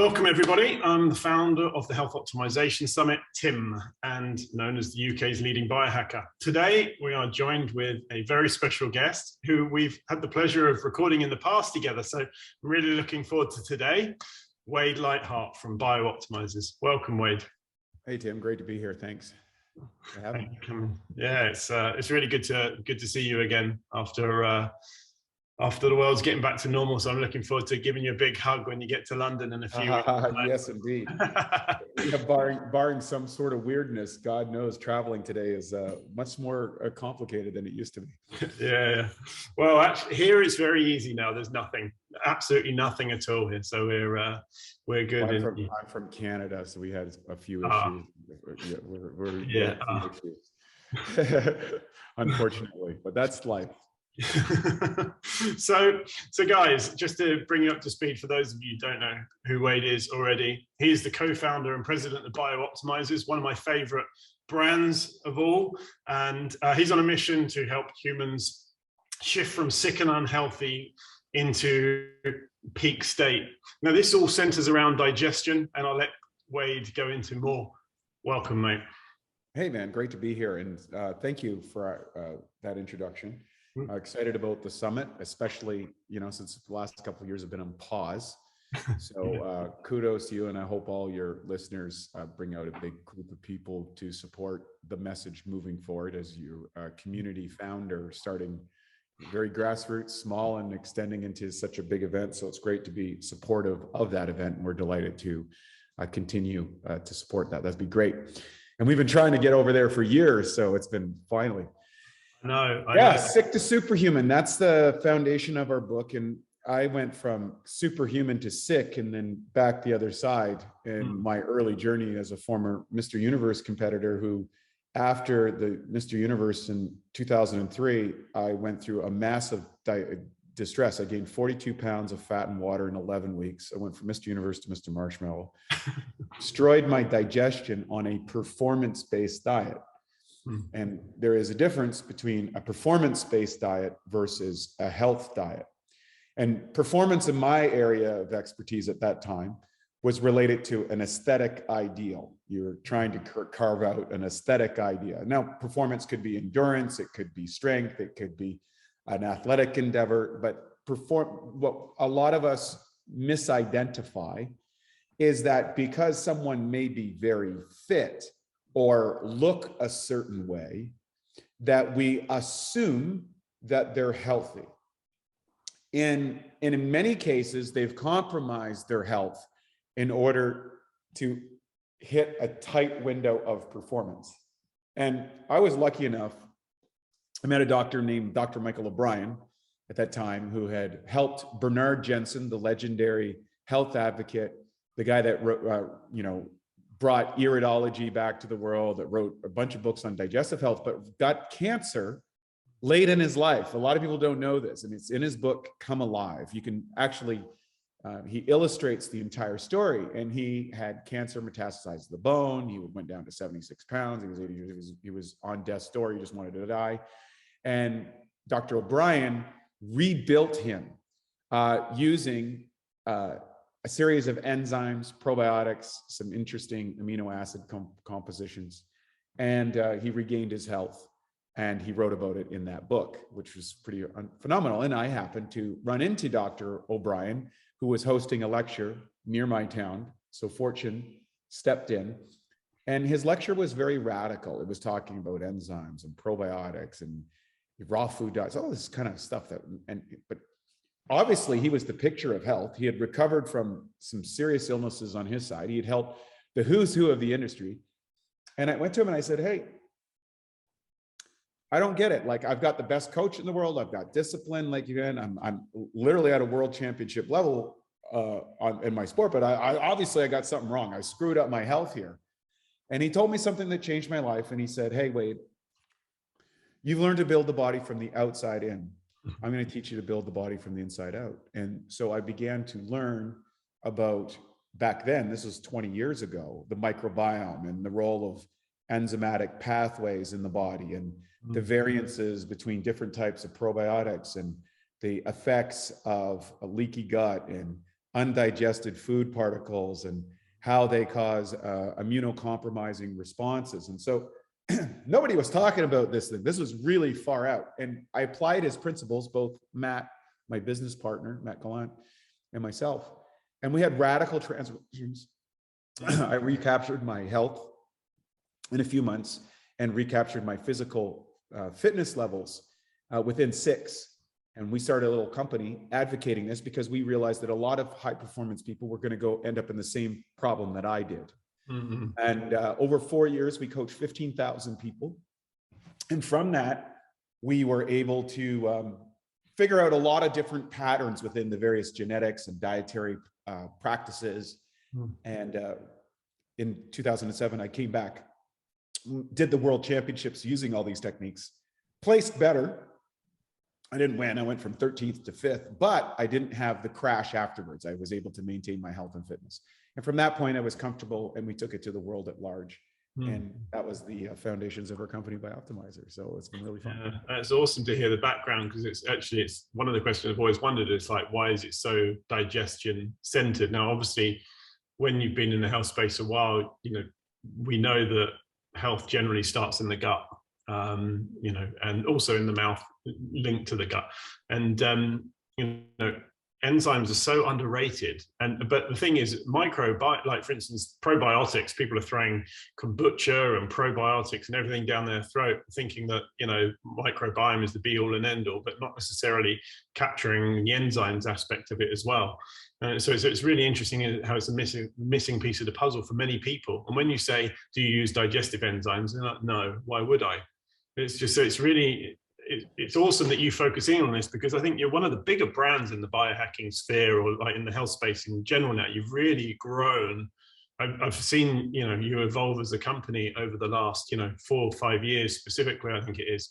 Welcome everybody. I'm the founder of the Health Optimisation Summit, Tim, and known as the UK's leading biohacker. Today, we are joined with a very special guest who we've had the pleasure of recording in the past together. So I'm really looking forward to today. Wade Lightheart from BiOptimizers. Welcome, Wade. Hey, Tim. Great to be here. Thanks for having me. Yeah, it's really good to see you again after the world's getting back to normal. So I'm looking forward to giving you a big hug when you get to London in a few weeks. Yes, indeed. Barring some sort of weirdness, God knows traveling today is much more complicated than it used to be. Yeah. Well, actually, here it's very easy now. There's nothing, absolutely nothing at all here. So we're good. Well, I'm from Canada, so we had a few issues. We're issues. Unfortunately, but that's life. So guys, just to bring you up to speed for those of you who don't know who Wade is already, he is the co-founder and president of BiOptimizers, one of my favorite brands of all, and he's on a mission to help humans shift from sick and unhealthy into peak state. Now this all centers around digestion, and I'll let Wade go into more. Welcome, mate. Hey man, great to be here, and thank you for that introduction. Excited about the summit, especially, since the last couple of years have been on pause. So kudos to you, and I hope all your listeners bring out a big group of people to support the message moving forward as your community founder, starting very grassroots, small, and extending into such a big event. So it's great to be supportive of that event, and we're delighted to continue to support that. That'd be great. And we've been trying to get over there for years, so it's been finally. I know. Sick to Superhuman. That's the foundation of our book. And I went from superhuman to sick and then back the other side in my early journey as a former Mr. Universe competitor who, after the Mr. Universe in 2003, I went through a massive distress. I gained 42 pounds of fat and water in 11 weeks. I went from Mr. Universe to Mr. Marshmallow. Destroyed my digestion on a performance-based diet. And there is a difference between a performance-based diet versus a health diet. And performance in my area of expertise at that time was related to an aesthetic ideal. You're trying to carve out an aesthetic idea. Now, performance could be endurance, it could be strength, it could be an athletic endeavor, but what a lot of us misidentify is that because someone may be very fit or look a certain way, that we assume that they're healthy. And in many cases, they've compromised their health in order to hit a tight window of performance. And I was lucky enough, I met a doctor named Dr. Michael O'Brien at that time, who had helped Bernard Jensen, the legendary health advocate, the guy that brought iridology back to the world, that wrote a bunch of books on digestive health, but got cancer late in his life. A lot of people don't know this, and it's in his book, Come Alive. You can actually, he illustrates the entire story, and he had cancer metastasized to the bone. He went down to 76 pounds. He was 80 years, he was on death's door. He just wanted to die. And Dr. O'Brien rebuilt him using a series of enzymes, probiotics, some interesting amino acid compositions, and he regained his health, and he wrote about it in that book, which was pretty phenomenal. And I happened to run into Dr. O'Brien, who was hosting a lecture near my town, so fortune stepped in, and his lecture was very radical. It was talking about enzymes and probiotics and raw food diets, all this kind of stuff but obviously, he was the picture of health. He had recovered from some serious illnesses on his side. He had helped the who's who of the industry. And I went to him and I said, hey, I don't get it. Like, I've got the best coach in the world. I've got discipline like you can. I'm literally at a world championship level in my sport, but I obviously got something wrong. I screwed up my health here. And he told me something that changed my life. And he said, hey, Wade, you've learned to build the body from the outside in. I'm going to teach you to build the body from the inside out. And so I began to learn about, back then, this was 20 years ago, the microbiome and the role of enzymatic pathways in the body and the variances between different types of probiotics and the effects of a leaky gut and undigested food particles and how they cause immunocompromising responses. And so nobody was talking about this thing. This was really far out. And I applied his principles, both Matt, my business partner, Matt Gallant, and myself. And we had radical transformations. I recaptured my health in a few months and recaptured my physical fitness levels within 6. And we started a little company advocating this because we realized that a lot of high performance people were going to go end up in the same problem that I did. Mm-hmm. And over 4 years, we coached 15,000 people. And from that, we were able to figure out a lot of different patterns within the various genetics and dietary practices. And in 2007, I came back, did the world championships using all these techniques, placed better. I didn't win. I went from 13th to 5th, but I didn't have the crash afterwards. I was able to maintain my health and fitness. And from that point, I was comfortable, and we took it to the world at large. And that was the foundations of our company, BiOptimizers. So it's been really fun. Yeah, it's awesome to hear the background, because it's one of the questions I've always wondered is like, why is it so digestion centered? Now, obviously, when you've been in the health space a while, we know that health generally starts in the gut, and also in the mouth, linked to the gut. And enzymes are so underrated. But the thing is, like for instance, probiotics, people are throwing kombucha and probiotics and everything down their throat, thinking that microbiome is the be all and end all, but not necessarily capturing the enzymes aspect of it as well. So it's really interesting how it's a missing piece of the puzzle for many people. And when you say, do you use digestive enzymes? They're like, no, why would I? It's just, so it's awesome that you focus in on this, because I think you're one of the bigger brands in the biohacking sphere, or like in the health space in general now. You've really grown. I've seen, you evolve as a company over the last, 4 or 5 years specifically, I think it is.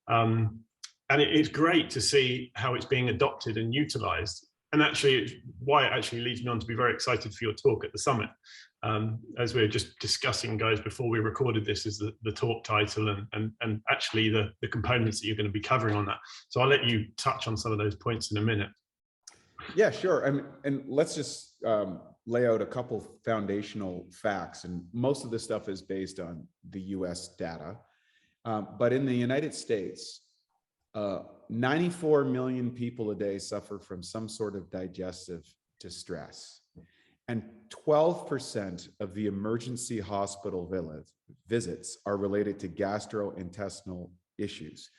And it's great to see how it's being adopted and utilized. And actually, why it actually leads me on to be very excited for your talk at the summit. As we were just discussing, guys, before we recorded this, is the talk title and actually the components that you're going to be covering on that. So I'll let you touch on some of those points in a minute. Yeah, sure. And let's just lay out a couple foundational facts. And most of this stuff is based on the US data. But in the United States, 94 million people a day suffer from some sort of digestive distress. And 12% of the emergency hospital visits are related to gastrointestinal issues.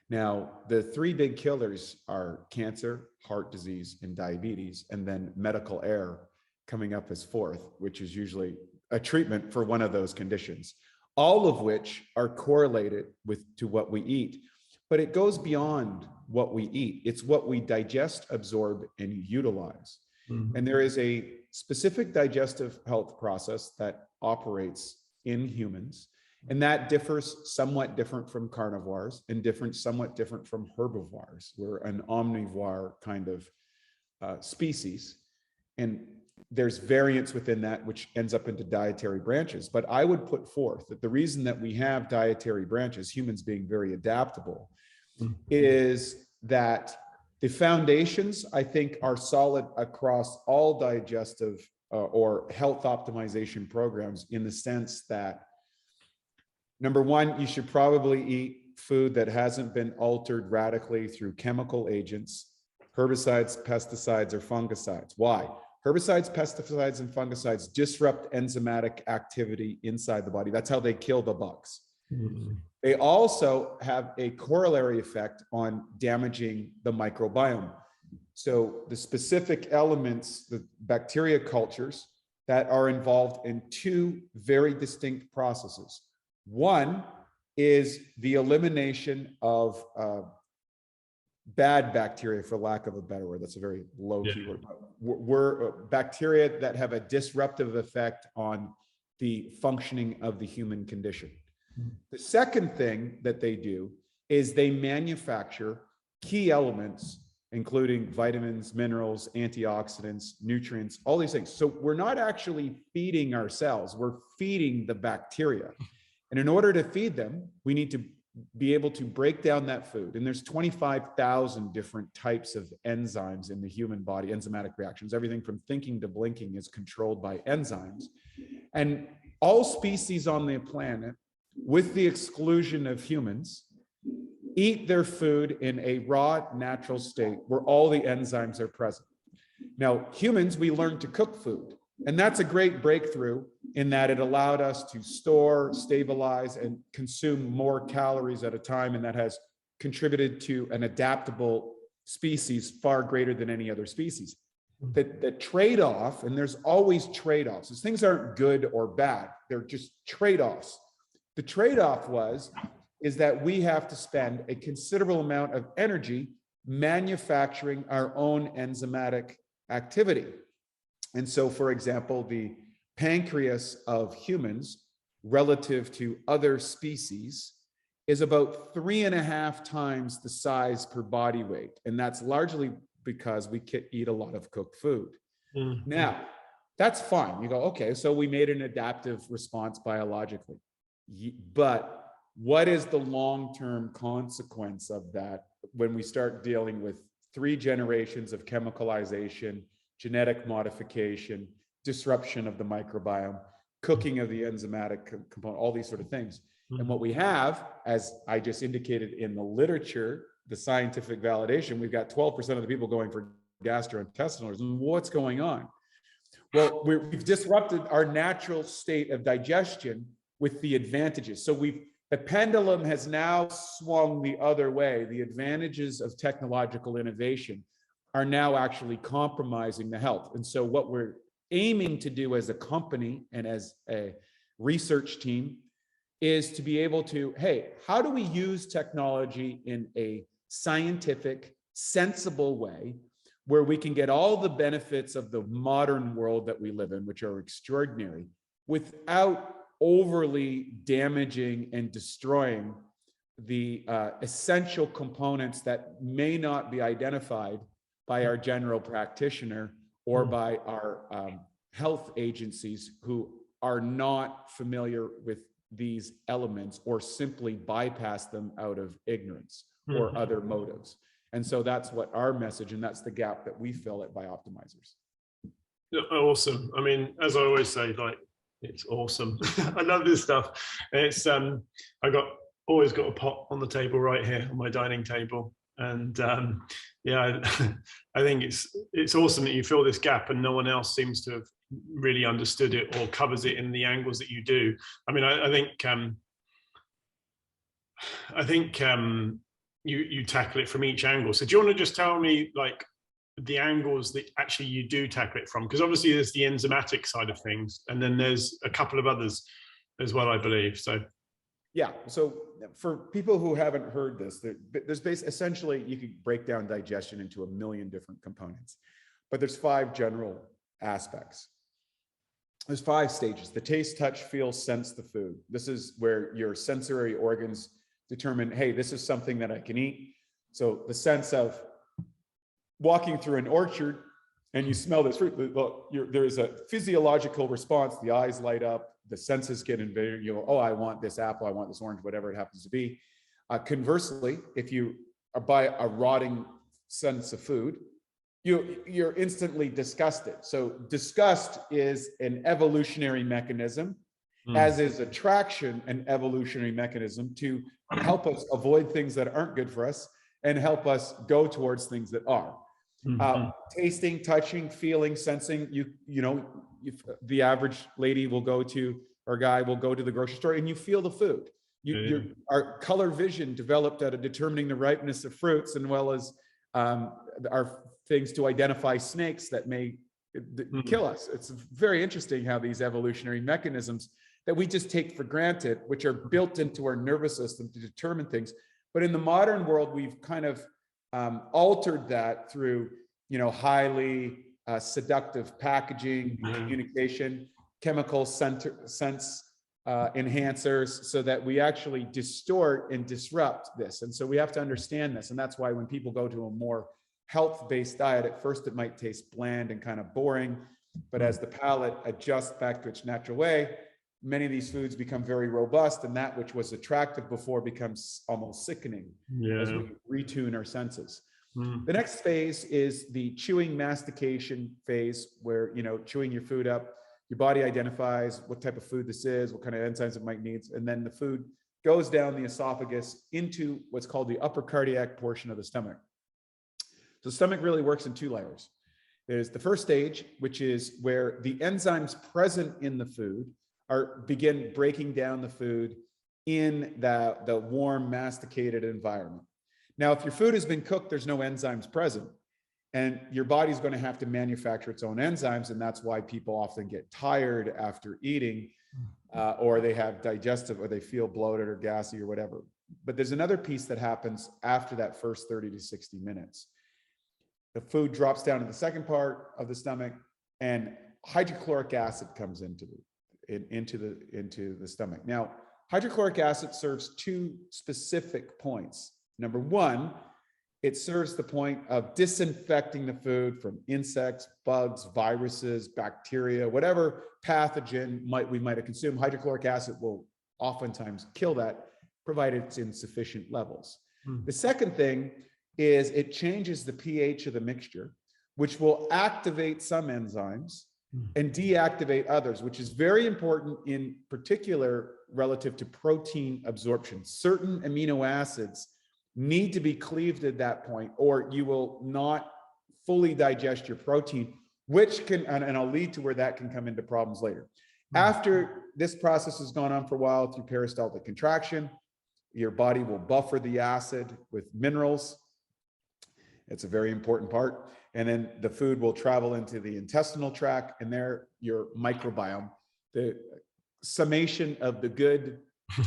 Now, the 3 big killers are cancer, heart disease, and diabetes, and then medical error coming up as 4th, which is usually a treatment for one of those conditions, all of which are correlated to what we eat. But it goes beyond what we eat. It's what we digest, absorb, and utilize. Mm-hmm. And there is a specific digestive health process that operates in humans, and that differs somewhat different from carnivores and somewhat different from herbivores. We're an omnivore kind of species, and there's variance within that, which ends up into dietary branches. But I would put forth that the reason that we have dietary branches, humans being very adaptable, is that the foundations, I think, are solid across all digestive or health optimization programs, in the sense that, number one, you should probably eat food that hasn't been altered radically through chemical agents, herbicides, pesticides, or fungicides. Why? Herbicides, pesticides, and fungicides disrupt enzymatic activity inside the body. That's how they kill the bugs. Mm-hmm. They also have a corollary effect on damaging the microbiome. So the specific elements, the bacteria cultures that are involved in 2 very distinct processes. One is the elimination of bad bacteria, for lack of a better word. That's a very low key word. We're bacteria that have a disruptive effect on the functioning of the human condition. The second thing that they do is they manufacture key elements, including vitamins, minerals, antioxidants, nutrients, all these things. So we're not actually feeding ourselves, we're feeding the bacteria. And in order to feed them, we need to be able to break down that food. And there's 25,000 different types of enzymes in the human body, enzymatic reactions. Everything from thinking to blinking is controlled by enzymes. And all species on the planet, with the exclusion of humans, eat their food in a raw, natural state where all the enzymes are present. Now, humans, we learned to cook food. And that's a great breakthrough in that it allowed us to store, stabilize, and consume more calories at a time. And that has contributed to an adaptable species far greater than any other species. The trade-off, and there's always trade-offs, these things aren't good or bad, they're just trade-offs. The trade-off is that we have to spend a considerable amount of energy manufacturing our own enzymatic activity. And so, for example, the pancreas of humans relative to other species is about 3.5 times the size per body weight. And that's largely because we eat a lot of cooked food. Mm-hmm. Now, that's fine. You go, okay, so we made an adaptive response biologically. But what is the long-term consequence of that when we start dealing with 3 generations of chemicalization, genetic modification, disruption of the microbiome, cooking of the enzymatic component, all these sort of things? Mm-hmm. And what we have, as I just indicated in the literature, the scientific validation, we've got 12% of the people going for gastrointestinal. What's going on? Well, we've disrupted our natural state of digestion with the advantages. So the pendulum has now swung the other way. The advantages of technological innovation are now actually compromising the health. And so what we're aiming to do as a company and as a research team is to be able to, hey, how do we use technology in a scientific, sensible way where we can get all the benefits of the modern world that we live in, which are extraordinary, without overly damaging and destroying the essential components that may not be identified by our general practitioner or by our health agencies who are not familiar with these elements or simply bypass them out of ignorance or other motives. And so that's what our message, and that's the gap that we fill at BiOptimizers. Awesome. I mean, as I always say, like, it's awesome. I love this stuff. It's always got a pot on the table right here on my dining table. And yeah, I think it's awesome that you fill this gap and no one else seems to have really understood it or covers it in the angles that you do. I mean, I think you tackle it from each angle. So do you want to just tell me like the angles that actually you do tackle it from? Because obviously there's the enzymatic side of things, and then there's a couple of others as well, I believe. So yeah, so for people who haven't heard this, there's essentially, you could break down digestion into 1 million different components, but there's 5 general aspects. There's 5 stages: the taste, touch, feel, sense the food. This is where your sensory organs determine, hey, this is something that I can eat. So the sense of walking through an orchard and you smell this fruit, well, there's a physiological response. The eyes light up, the senses get invaded. You go, oh, I want this apple, I want this orange, whatever it happens to be. Conversely, if you buy a rotting sense of food, you're instantly disgusted. So disgust is an evolutionary mechanism, as is attraction an evolutionary mechanism to help us avoid things that aren't good for us and help us go towards things that are. Tasting, touching, feeling, sensing. You know, the average lady will go to, or guy will go to the grocery store and you feel the food. Our color vision developed out of determining the ripeness of fruits, and well as our things to identify snakes that may kill us. It's very interesting how these evolutionary mechanisms that we just take for granted, which are built into our nervous system to determine things. But in the modern world, we've kind of altered that through, highly seductive packaging, communication, chemical sense enhancers, so that we actually distort and disrupt this. And so we have to understand this. And that's why when people go to a more health-based diet, at first it might taste bland and kind of boring, but as the palate adjusts back to its natural way, many of these foods become very robust, and that which was attractive before becomes almost sickening as we retune our senses. The next phase is the chewing mastication phase, where, you know, chewing your food up, your body identifies what type of food this is, what kind of enzymes it might need, and then the food goes down the esophagus into what's called the upper cardiac portion of the stomach. So the stomach really works in 2 layers. There's the first stage, which is where the enzymes present in the food begin breaking down the food in the warm, masticated environment. Now, if your food has been cooked, there's no enzymes present, and your body's going to have to manufacture its own enzymes, and that's why people often get tired after eating, or they have digestive, or they feel bloated or gassy or whatever. But there's another piece that happens after that first 30 to 60 minutes. The food drops down to the second part of the stomach, and hydrochloric acid comes into the stomach. Now, hydrochloric acid serves 2 specific points. Number 1, it serves the point of disinfecting the food from insects, bugs, viruses, bacteria, whatever pathogen we might have consumed. Hydrochloric acid will oftentimes kill that, provided it's in sufficient levels. The second thing is it changes the pH of the mixture, which will activate some enzymes and deactivate others, which is very important, in particular relative to protein absorption. Certain amino acids need to be cleaved at that point, or you will not fully digest your protein, which can, and I'll lead to where that can come into problems later. After this process has gone on for a while through peristaltic contraction, your body will buffer the acid with minerals. It's a very important part. And then the food will travel into the intestinal tract, and there your microbiome, the summation of the good,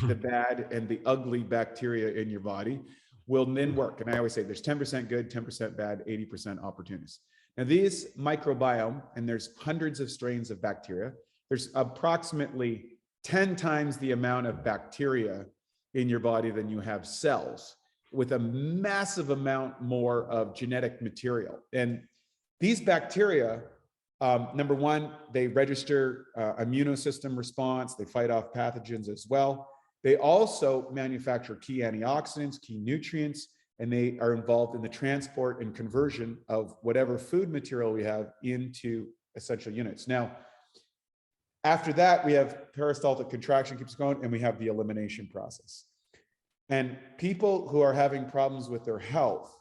the bad, and the ugly bacteria in your body, will then work. And I always say there's 10% good, 10% bad, 80% opportunists. Now these microbiome, and there's hundreds of strains of bacteria, there's approximately 10 times the amount of bacteria in your body than you have cells, with a massive amount more of genetic material. And these bacteria, number 1, they register immunosystem response, they fight off pathogens as well. They also manufacture key antioxidants, key nutrients, and they are involved in the transport and conversion of whatever food material we have into essential units. Now, after that, we have peristaltic contraction keeps going, and we have the elimination process. And people who are having problems with their health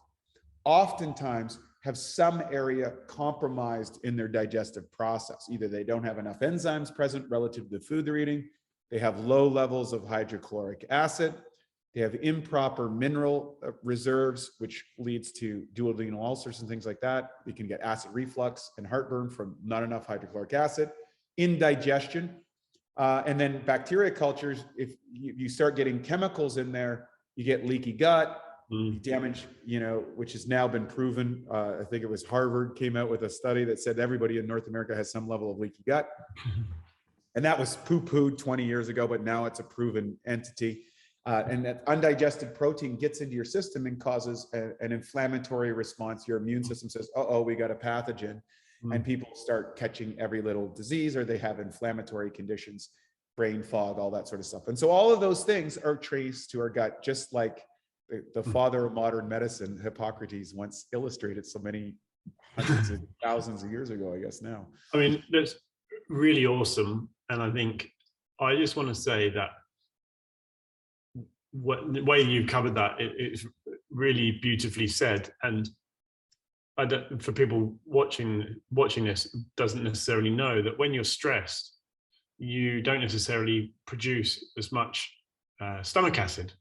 oftentimes have some area compromised in their digestive process. Either they don't have enough enzymes present relative to the food they're eating, they have low levels of hydrochloric acid, they have improper mineral reserves, which leads to duodenal ulcers and things like that. You can get acid reflux and heartburn from not enough hydrochloric acid, indigestion. And then bacteria cultures, if you start getting chemicals in there, you get leaky gut, damage, you know, which has now been proven. I think it was Harvard came out with a study that said everybody in North America has some level of leaky gut. And that was poo-pooed 20 years ago, but now it's a proven entity. And that undigested protein gets into your system and causes an inflammatory response. Your immune system says, uh-oh, we got a pathogen. And people start catching every little disease, or they have inflammatory conditions, brain fog, all that sort of stuff. And so all of those things are traced to our gut, just like the father of modern medicine, Hippocrates, once illustrated so many hundreds of thousands of years ago, I guess now. I mean, that's really awesome. And I think I just want to say that the way you covered that, it's really beautifully said. And for people watching this doesn't necessarily know that when you're stressed, you don't necessarily produce as much stomach acid,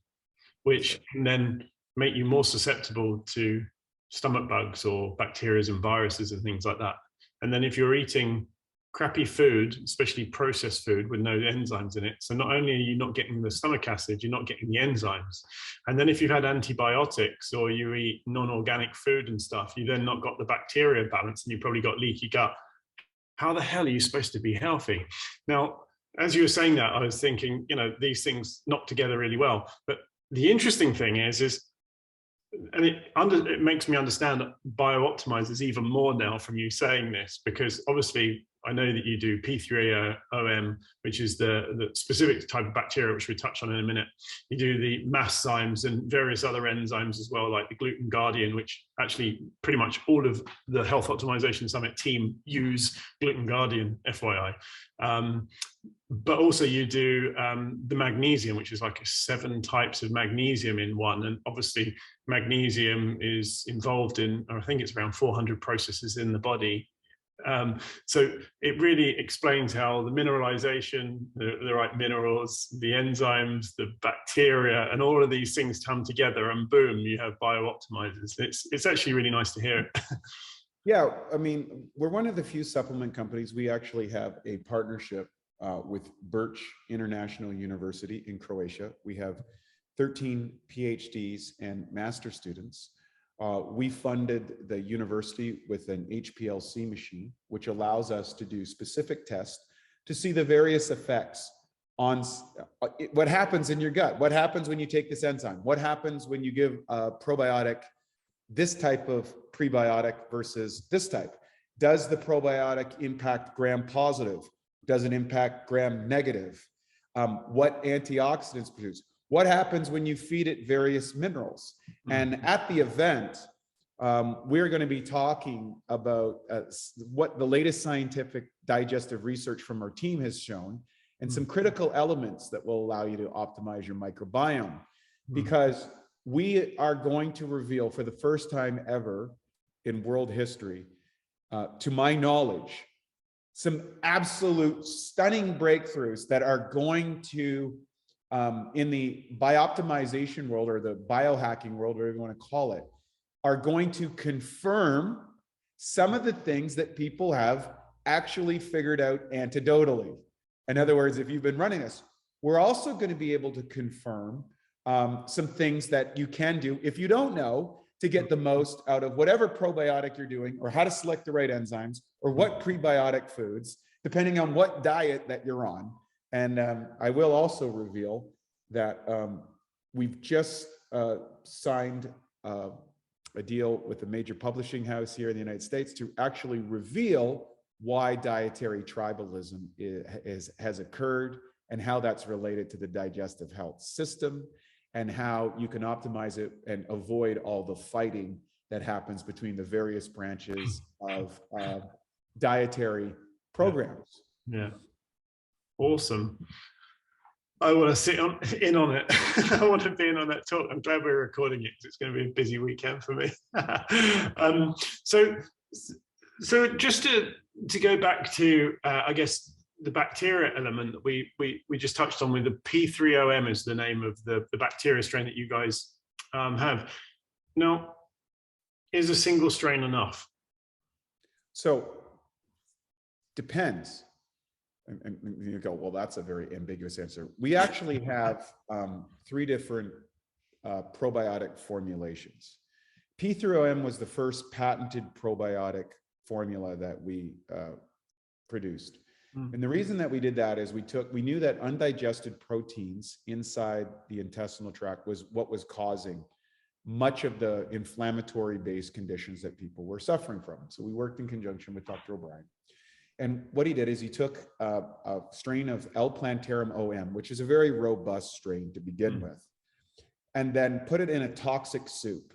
which can then make you more susceptible to stomach bugs or bacteria and viruses and things like that. And then if you're eating crappy food, especially processed food with no enzymes in it, so not only are you not getting the stomach acid, you're not getting the enzymes. And then if you've had antibiotics or you eat non-organic food and stuff, you then not got the bacteria balance, and you probably got leaky gut. How the hell are you supposed to be healthy? Now, as you were saying that, I was thinking, you know, these things knock together really well. But the interesting thing is and it makes me understand BiOptimizers even more now from you saying this, because obviously I know that you do P3OM, which is the specific type of bacteria, which we touch on in a minute. You do the masszymes and various other enzymes as well, like the gluten guardian, which actually pretty much all of the Health Optimization Summit team use gluten guardian, FYI. But also you do the magnesium, which is like 7 types of magnesium in one. And obviously magnesium is involved in, I think it's around 400 processes in the body. So it really explains how the mineralization, the right minerals, the enzymes, the bacteria, and all of these things come together, and boom, you have Biooptimizers. It's actually really nice to hear it. Yeah, I mean, we're one of the few supplement companies. We actually have a partnership with Birch International University in Croatia. We have 13 PhDs and master students. We funded the university with an HPLC machine, which allows us to do specific tests to see the various effects on what happens in your gut. What happens when you take this enzyme? What happens when you give a probiotic, this type of prebiotic versus this type? Does the probiotic impact gram positive? Does it impact gram negative? What antioxidants produce? What happens when you feed it various minerals? And at the event, we're going to be talking about what the latest scientific digestive research from our team has shown, and some critical elements that will allow you to optimize your microbiome. Because we are going to reveal for the first time ever in world history, to my knowledge, some absolute stunning breakthroughs that are going to, in the bioptimization world or the biohacking world, whatever you want to call it, are going to confirm some of the things that people have actually figured out antidotally. In other words, if you've been running this, we're also going to be able to confirm some things that you can do if you don't know, to get the most out of whatever probiotic you're doing, or how to select the right enzymes, or what prebiotic foods, depending on what diet that you're on. And I will also reveal that we've just signed a deal with a major publishing house here in the United States to actually reveal why dietary tribalism has occurred, and how that's related to the digestive health system, and how you can optimize it and avoid all the fighting that happens between the various branches of dietary programs. Yeah. Awesome. I want to sit in on it. I want to be in on that talk. I'm glad we're recording it because it's going to be a busy weekend for me. So just to go back to, I guess, the bacteria element that we just touched on with the P3OM is the name of the bacteria strain that you guys have. Now, is a single strain enough? So, depends. And you go, well, that's a very ambiguous answer. We actually have 3 different probiotic formulations. P3OM was the first patented probiotic formula that we produced. And the reason that we did that is we knew that undigested proteins inside the intestinal tract was what was causing much of the inflammatory based conditions that people were suffering from. So we worked in conjunction with Dr. O'Brien. And what he did is he took a strain of L. plantarum OM, which is a very robust strain to begin with, and then put it in a toxic soup.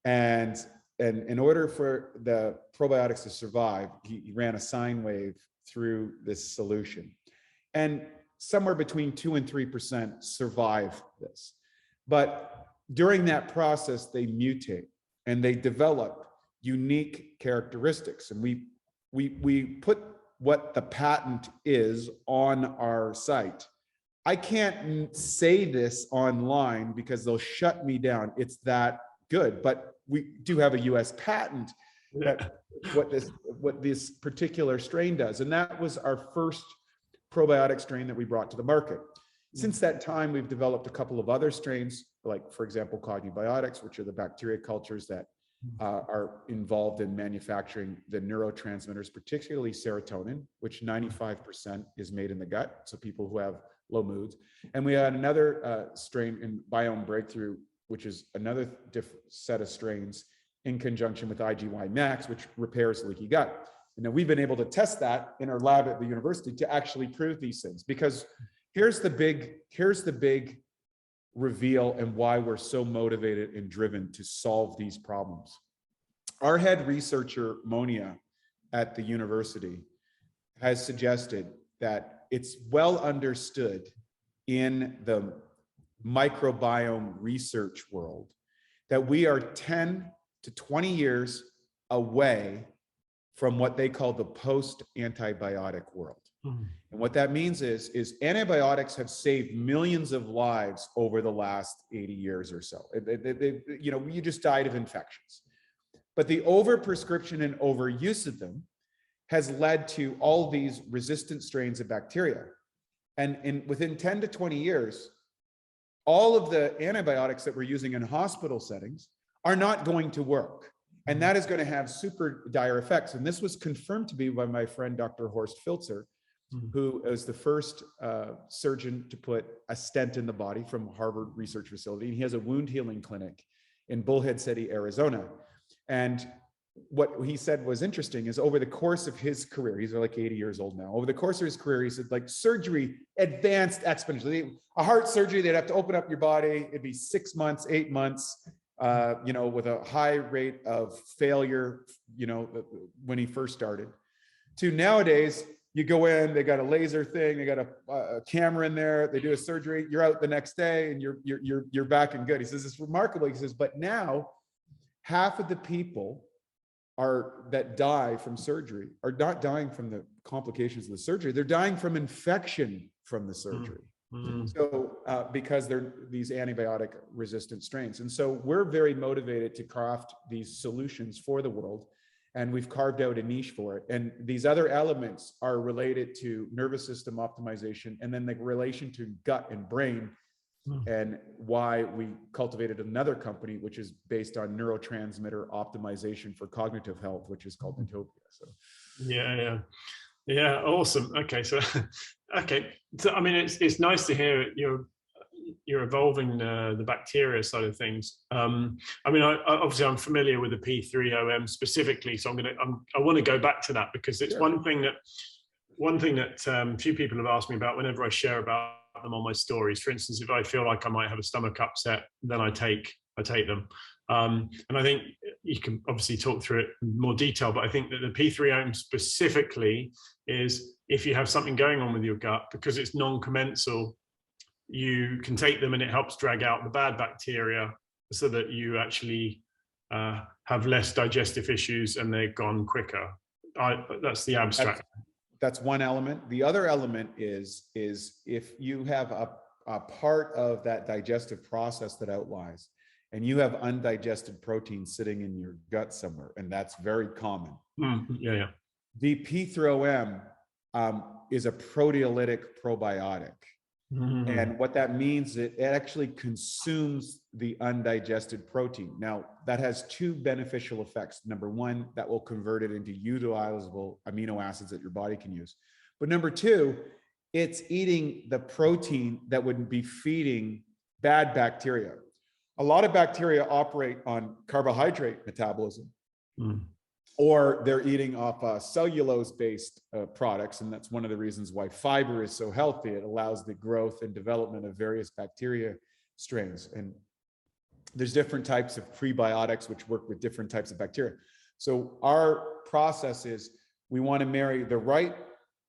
And in order for the probiotics to survive, he ran a sine wave through this solution. And somewhere between 2 and 3% survive this. But during that process, they mutate and they develop unique characteristics. And we put what the patent is on our site. I can't say this online because they'll shut me down. It's that good, but we do have a US patent that what this particular strain does. And that was our first probiotic strain that we brought to the market. Since that time, we've developed a couple of other strains, like, for example, Biotics, which are the bacteria cultures that are involved in manufacturing the neurotransmitters, particularly serotonin, which 95% is made in the gut. So people who have low moods. And we had another strain in Biome Breakthrough, which is another different set of strains in conjunction with IGY Max, which repairs leaky gut. And then we've been able to test that in our lab at the university to actually prove these things. Because here's the big reveal and why we're so motivated and driven to solve these problems. Our head researcher, Monia, at the university has suggested that it's well understood in the microbiome research world that we are 10 to 20 years away from what they call the post-antibiotic world. And what that means is antibiotics have saved millions of lives over the last 80 years or so. You just died of infections. But the overprescription and overuse of them has led to all these resistant strains of bacteria. And within 10 to 20 years, all of the antibiotics that we're using in hospital settings are not going to work. And that is going to have super dire effects. And this was confirmed to be by my friend, Dr. Horst Filzer, who is the first surgeon to put a stent in the body from Harvard Research Facility. And he has a wound healing clinic in Bullhead City, Arizona. And what he said was interesting is over the course of his career, he's like 80 years old now. Over the course of his career, he said like surgery advanced exponentially. A heart surgery, they'd have to open up your body. It'd be 6 months, 8 months, with a high rate of failure, when he first started. To nowadays, you go in, they got a laser thing, they got a camera in there, they do a surgery, you're out the next day and you're back and good. He says, it's remarkable. He says, but now half of the people that die from surgery are not dying from the complications of the surgery. They're dying from infection from the surgery. So because they're these antibiotic resistant strains. And so we're very motivated to craft these solutions for the world. And we've carved out a niche for it. And these other elements are related to nervous system optimization and then the relation to gut and brain, and why we cultivated another company, which is based on neurotransmitter optimization for cognitive health, which is called Utopia. So yeah, awesome. Okay, so I mean, it's nice to hear you're evolving the bacteria side of things. I mean, obviously I'm familiar with the P3OM specifically, so I want to go back to that because it's one thing that few people have asked me about whenever I share about them on my stories. For instance, if I feel like I might have a stomach upset, then I take them. And I think you can obviously talk through it in more detail, but I think that the P3OM specifically is if you have something going on with your gut, because it's non-commensal, you can take them and it helps drag out the bad bacteria so that you actually have less digestive issues and they're gone quicker. That's the abstract. That's one element. The other element is if you have a part of that digestive process that outlies and you have undigested protein sitting in your gut somewhere, and that's very common. The P3OM is a proteolytic probiotic. And what that means, it actually consumes the undigested protein. Now, that has two beneficial effects. Number one, that will convert it into utilizable amino acids that your body can use. But number two, it's eating the protein that would be feeding bad bacteria. A lot of bacteria operate on carbohydrate metabolism. Or they're eating off cellulose-based products, and that's one of the reasons why fiber is so healthy. It allows the growth and development of various bacteria strains. And there's different types of prebiotics which work with different types of bacteria. So our process is we want to marry the right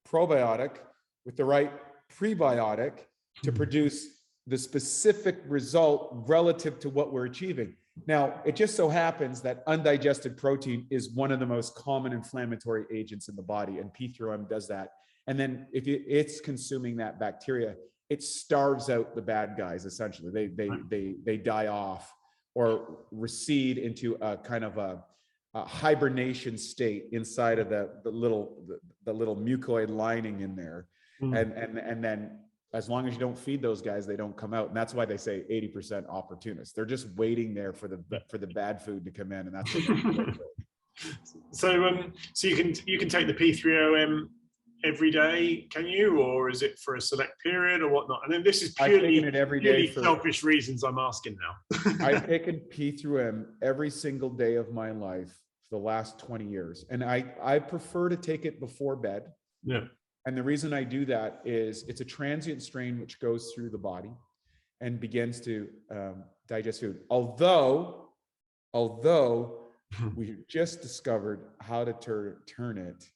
probiotic with the right prebiotic to produce the specific result relative to what we're achieving. Now, it just so happens that undigested protein is one of the most common inflammatory agents in the body, and P3OM does that. And then if it's consuming that bacteria, it starves out the bad guys, essentially. They die off or recede into a kind of a hibernation state inside of the little mucoid lining in there. And then as long as you don't feed those guys, they don't come out. And that's why they say 80% opportunists. They're just waiting there for the bad food to come in. And that's what so you can take the P3OM every day, can you? Or is it for a select period or whatnot? And then this is purely selfish reasons I'm asking now. I've taken P3OM every single day of my life for the last 20 years. And I prefer to take it before bed. Yeah. And the reason I do that is it's a transient strain which goes through the body and begins to digest food. Although we just discovered how to turn it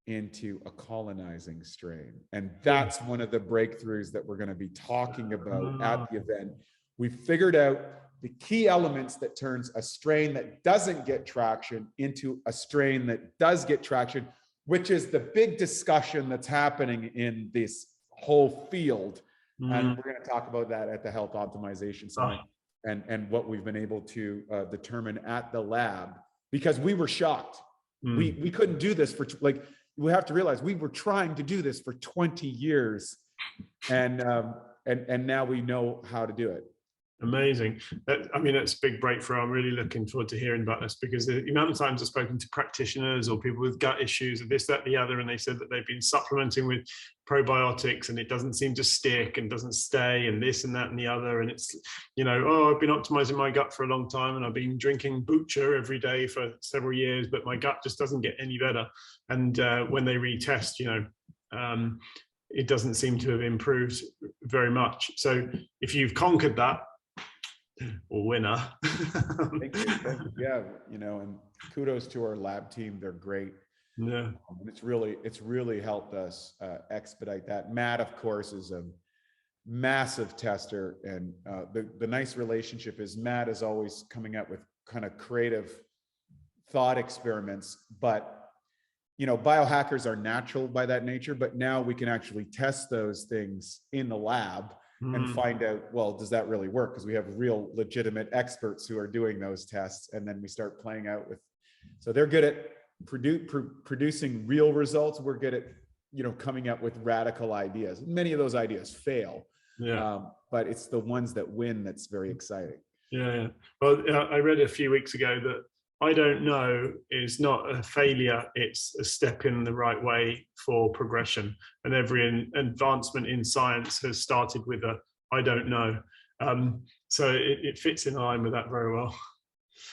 into a colonizing strain. And that's one of the breakthroughs that we're going to be talking about at the event. We figured out the key elements that turns a strain that doesn't get traction into a strain that does get traction, which is the big discussion that's happening in this whole field. And we're going to talk about that at the Health Optimization Summit and what we've been able to determine at the lab, because we were shocked. We couldn't do this for, like, we have to realize we were trying to do this for 20 years and now we know how to do it. Amazing. I mean, that's a big breakthrough. I'm really looking forward to hearing about this, because the amount of times I've spoken to practitioners or people with gut issues, this, that, the other, and they said that they've been supplementing with probiotics and it doesn't seem to stick and doesn't stay, and this and that and the other. And it's, you know, oh, I've been optimizing my gut for a long time and I've been drinking Butcher every day for several years, but my gut just doesn't get any better. And when they retest, you know, it doesn't seem to have improved very much. So if you've conquered that, or winner. Thank you. Yeah, you know, and kudos to our lab team. They're great. Yeah. And it's really helped us expedite that. Matt, of course, is a massive tester, and the nice relationship is Matt is always coming up with kind of creative thought experiments, but you know, biohackers are natural by that nature, but now we can actually test those things in the lab and find out, well, does that really work? Because we have real legitimate experts who are doing those tests, and then we start playing out with, so they're good at producing real results. We're good at, you know, coming up with radical ideas. Many of those ideas fail, but it's the ones that win that's very exciting. Yeah. Well, I read a few weeks ago that I don't know is not a failure, it's a step in the right way for progression. And every advancement in science has started with a I don't know. So it fits in line with that very well.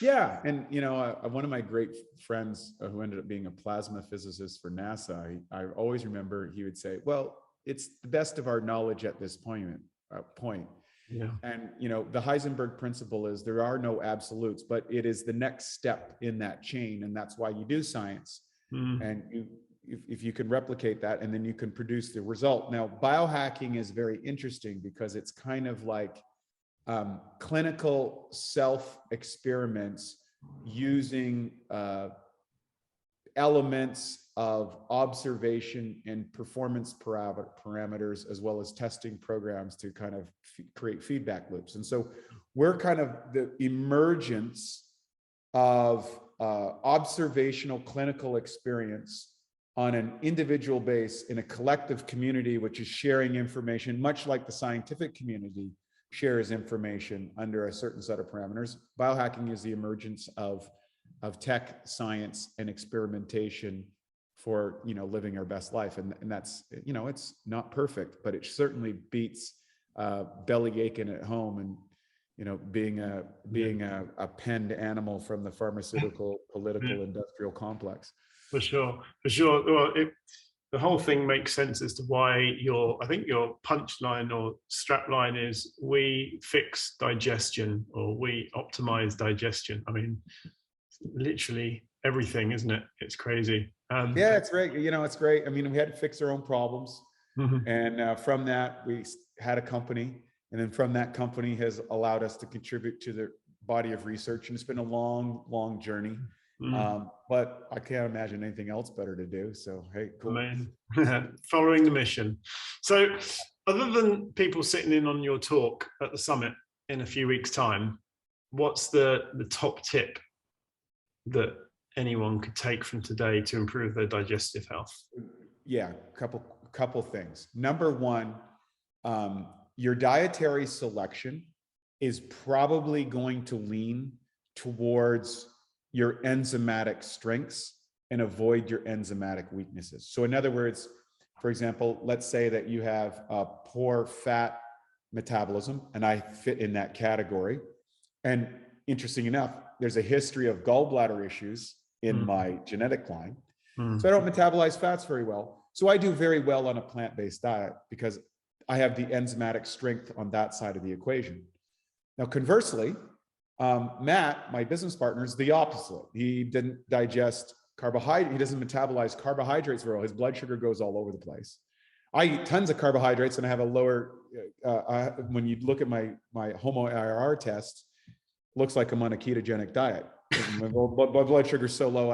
Yeah. And, you know, one of my great friends who ended up being a plasma physicist for NASA, I always remember he would say, well, it's the best of our knowledge at this point. Yeah. And, you know, the Heisenberg principle is there are no absolutes, but it is the next step in that chain. And that's why you do science. And if you can replicate that, and then you can produce the result. Now, biohacking is very interesting because it's kind of like clinical self-experiments using elements of observation and performance parameters, as well as testing programs to kind of create feedback loops. And so we're kind of the emergence of observational clinical experience on an individual base in a collective community, which is sharing information, much like the scientific community shares information under a certain set of parameters. Biohacking is the emergence of tech, science, and experimentation for, you know, living our best life. And that's, you know, it's not perfect, but it certainly beats belly aching at home and, you know, being a penned animal from the pharmaceutical, political, industrial complex. For sure. Well, the whole thing makes sense as to why I think your punchline or strapline is we fix digestion, or we optimize digestion. I mean, literally everything, isn't it? It's crazy. Yeah, it's great. You know, it's great. I mean, we had to fix our own problems. And from that, we had a company. And then from that company has allowed us to contribute to the body of research. And it's been a long, long journey. But I can't imagine anything else better to do. So, hey, cool. Following the mission. So other than people sitting in on your talk at the summit in a few weeks' time, what's the top tip that anyone could take from today to improve their digestive health? Yeah, couple things. Number one, your dietary selection is probably going to lean towards your enzymatic strengths and avoid your enzymatic weaknesses. So in other words, for example, let's say that you have a poor fat metabolism, and I fit in that category. And interesting enough, there's a history of gallbladder issues in my genetic line. Mm. So I don't metabolize fats very well. So I do very well on a plant-based diet because I have the enzymatic strength on that side of the equation. Now, conversely, Matt, my business partner, is the opposite. He didn't digest carbohydrate. He doesn't metabolize carbohydrates very well. His blood sugar goes all over the place. I eat tons of carbohydrates and I have a lower, when you look at my HOMO IRR test, looks like I'm on a ketogenic diet. My blood sugar is so low,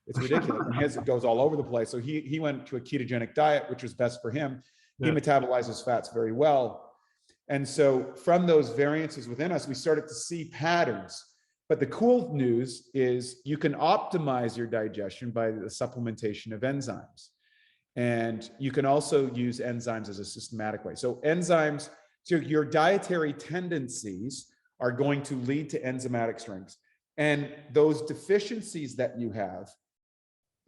it's ridiculous. And his, it goes all over the place. So he went to a ketogenic diet, which was best for him. He metabolizes fats very well. And so from those variances within us, we started to see patterns. But the cool news is you can optimize your digestion by the supplementation of enzymes. And you can also use enzymes as a systematic way. So enzymes, so your dietary tendencies are going to lead to enzymatic strengths. And those deficiencies that you have,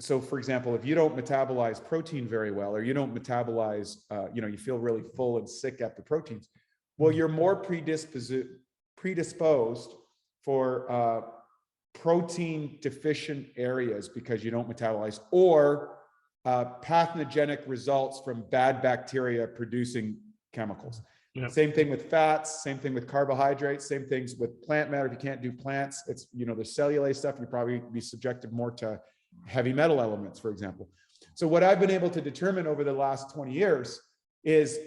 so for example, if you don't metabolize protein very well, or you don't metabolize, you feel really full and sick after proteins, well, you're more predisposed for protein deficient areas because you don't metabolize, or pathogenic results from bad bacteria producing chemicals. Yep. Same thing with fats, same thing with carbohydrates, same things with plant matter. If you can't do plants, it's, the cellulase stuff, you probably be subjected more to heavy metal elements, for example. So what I've been able to determine over the last 20 years is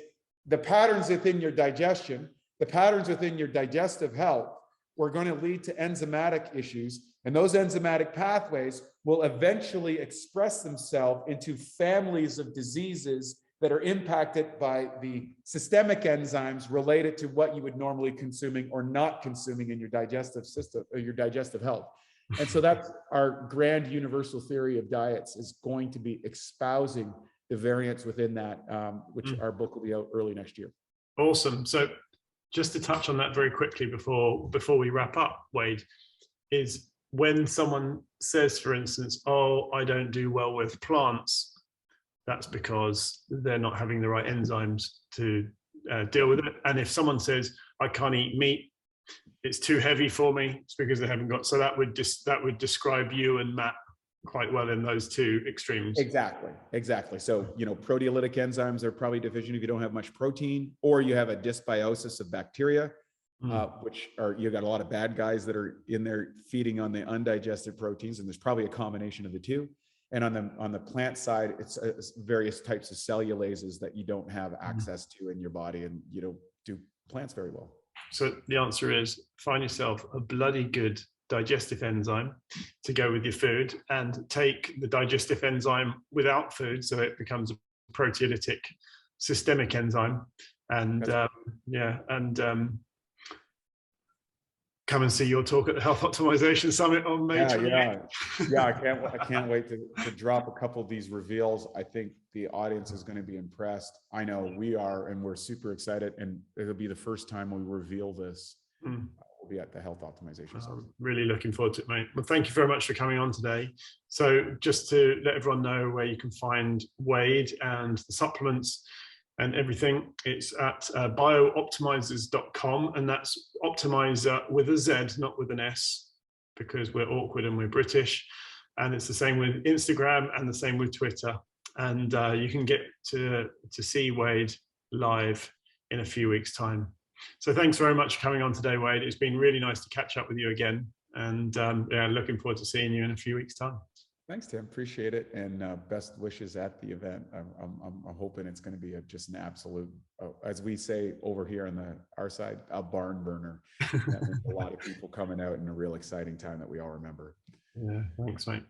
the patterns within your digestion, the patterns within your digestive health were going to lead to enzymatic issues. And those enzymatic pathways will eventually express themselves into families of diseases that are impacted by the systemic enzymes related to what you would normally consuming or not consuming in your digestive system or your digestive health. And so that's our grand universal theory of diets, is going to be espousing the variants within that, which our book will be out early next year. Awesome. So just to touch on that very quickly before we wrap up, Wade, is when someone says, for instance, oh, I don't do well with plants, that's because they're not having the right enzymes to deal with it. And if someone says, I can't eat meat, it's too heavy for me, it's because they haven't got, so that would describe you and Matt quite well in those two extremes. Exactly. So, proteolytic enzymes are probably deficient if you don't have much protein, or you have a dysbiosis of bacteria, which are, you got a lot of bad guys that are in there feeding on the undigested proteins, and there's probably a combination of the two. And on the plant side, it's various types of cellulases that you don't have access to in your body, and you don't do plants very well. So the answer is, find yourself a bloody good digestive enzyme to go with your food, and take the digestive enzyme without food, so it becomes a proteolytic systemic enzyme. And come and see your talk at the Health Optimization Summit on May 28th. Yeah, I can't wait to drop a couple of these reveals. I think the audience is going to be impressed. I know we are, and we're super excited, and it'll be the first time we reveal this. We'll be at the Health Optimization Summit. Really looking forward to it, mate. Well, thank you very much for coming on today. So just to let everyone know where you can find Wade and the supplements and everything, it's at BiOptimizers.com, and that's optimizer with a Z, not with an S, because we're awkward and we're British. And it's the same with Instagram and the same with Twitter. And you can get to see Wade live in a few weeks' time. So thanks very much for coming on today, Wade. It's been really nice to catch up with you again. And looking forward to seeing you in a few weeks' time. Thanks, Tim. Appreciate it, and best wishes at the event. I'm hoping it's going to be just an absolute, as we say over here on our side, a barn burner. That means a lot of people coming out in a real exciting time that we all remember. Yeah, thanks, mate.